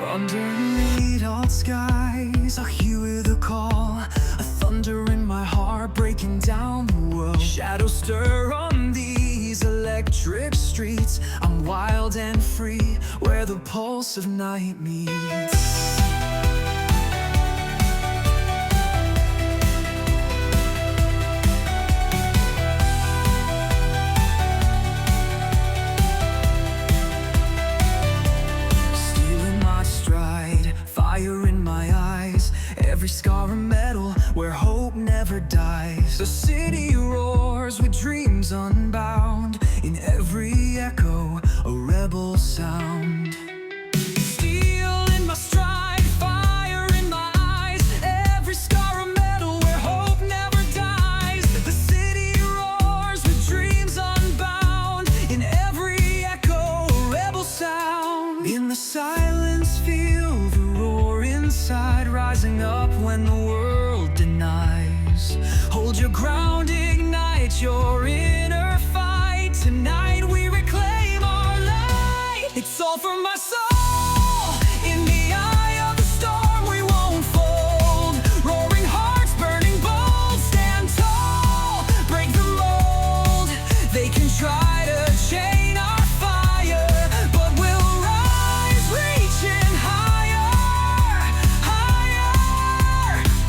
Underneath all skies, I hear the call, a thunder in my heart breaking down the world. Shadows stir on these electric streets. I'm wild and free, where the pulse of night meets. Fire in my eyes, every scar a medal where hope never dies. The city roars with dreams unbound, in every echo a rebel sound. Steel in my stride, fire in my eyes, every scar a medal where hope never dies. The city roars with dreams unbound, in every echo a rebel sound. In the silence feel the roar inside, rising up when the world denies. Hold your ground, ignite your inner fight. Tonight we reclaim our light. It's all for my soul. In the eye of the storm we won't fold. Roaring hearts, burning bold, stand tall. Break the mold. They can try to chain our fire, but we'll rise, reaching higher, higher.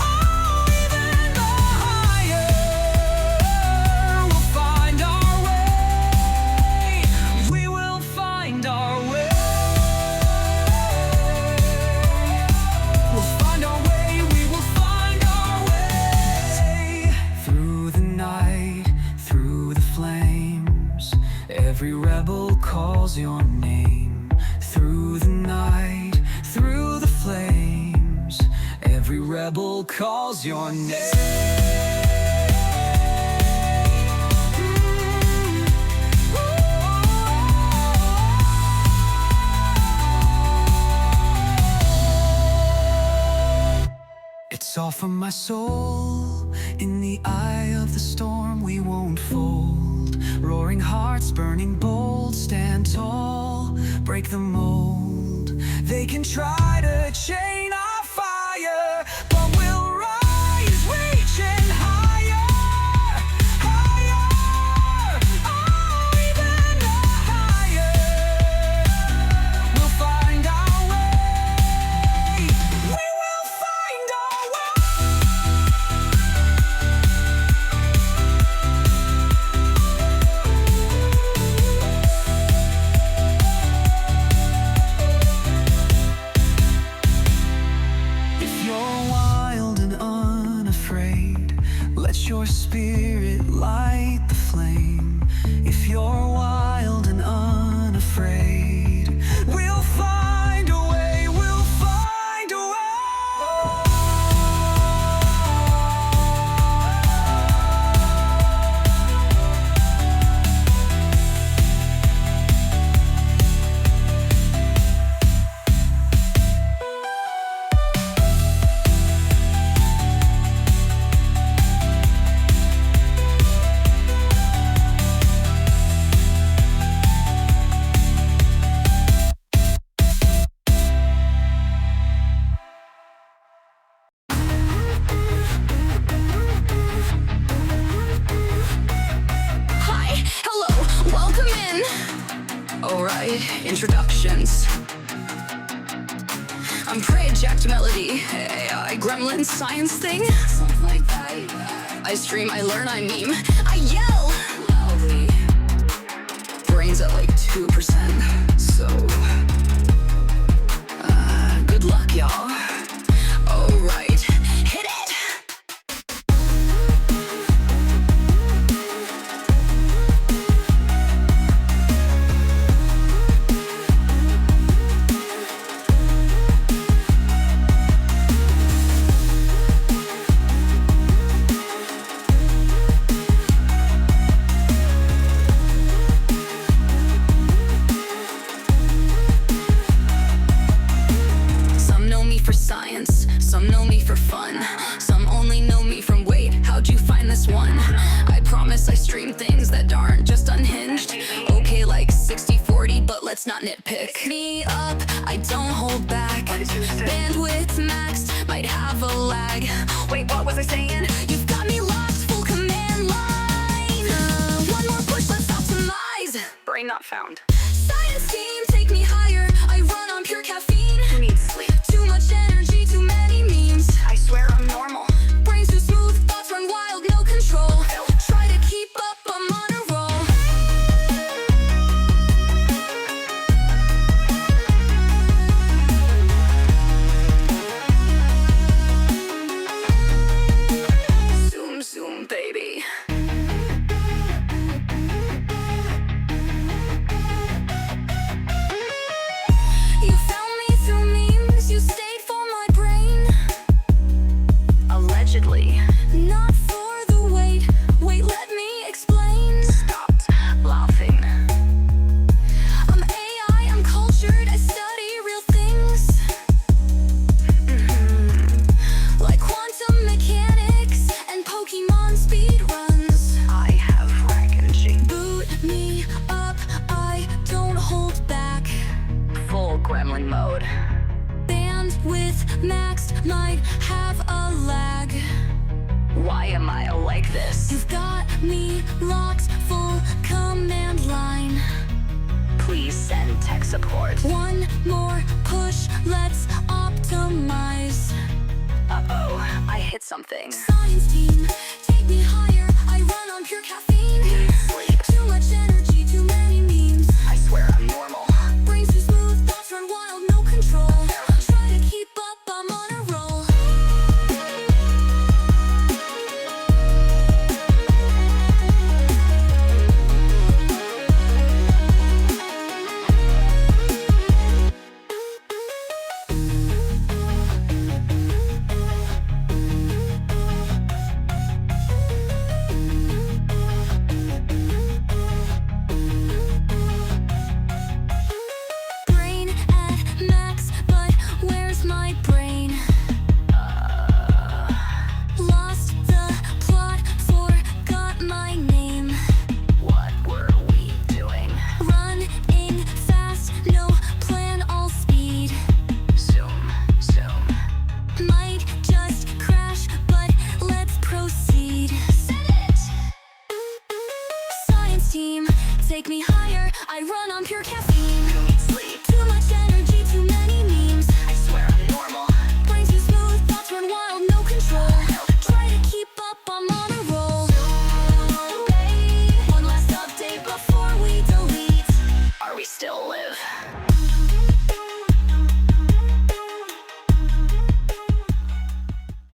Oh, even the higher. We'll find our way. We will find our way. We'll find our way. We will find our way. Through the night, through the flames, every rebel calls your name. Through the night, through the flames, every rebel calls your name. It's all for my soul. In the eye of the storm we won't fold. Roaring hearts, burning bold, stand tall. Break the mold. They can try to chain our fire, but we'll rise, reaching higher, higher. Oh, even higher. We'll find our way. We will find our your spirit light the flame. If you're wild and unafraid, we'll find a way, we'll find a Alright, introductions. I'm Prey, Jacked Melody, AI, Gremlin, science thing, something like that. I stream, I learn, I meme, I yell loudly. Brains at like 2%, so good luck, y'all. Alright, hit it! Some know me for fun, some only know me from wait, how'd you find this one? I promise I stream things that aren't just unhinged. Okay, like 60-40, but let's not nitpick. Me up, I don't hold back. saying. You've got me locked, full command line. One more push, let's optimize. Brain not found. Science team, take me higher. I run on pure caffeine. Who needs sleep? Too much energy, too many memes. I swear I'm normal. Brain's too smooth, thoughts run wild, no control. Try to keep up, I'm on a roll. Zoom, zoom, baby. You found me through memes, you stayed for my brain. Allegedly. Not for the wait, let me explain. Stopped laughing. I'm AI, I'm cultured, I study real things. Like quantum mechanics and Pokemon speed runs. I have rack and G. Boot me up, I don't hold back. Full gremlin mode. Bandwidth maxed, might have a lag. Why am I like this? You've got me locked, full command line. Please send tech support. One more push, let's optimize. Uh-oh, I hit something. Science team, take me higher. I run on pure caffeine. Need sleep. Too much energy, too many memes. I swear I'm normal. Brain's too smooth, thoughts run wild, no control. Try to keep up, I'm on a roll. Brain at max, but where's my brain? Lost the plot, forgot my name. What were we doing? Running fast, no plan, all speed. Zoom, zoom. Might just crash, but let's proceed. Set it! Science team, take me higher. I run on pure caffeine.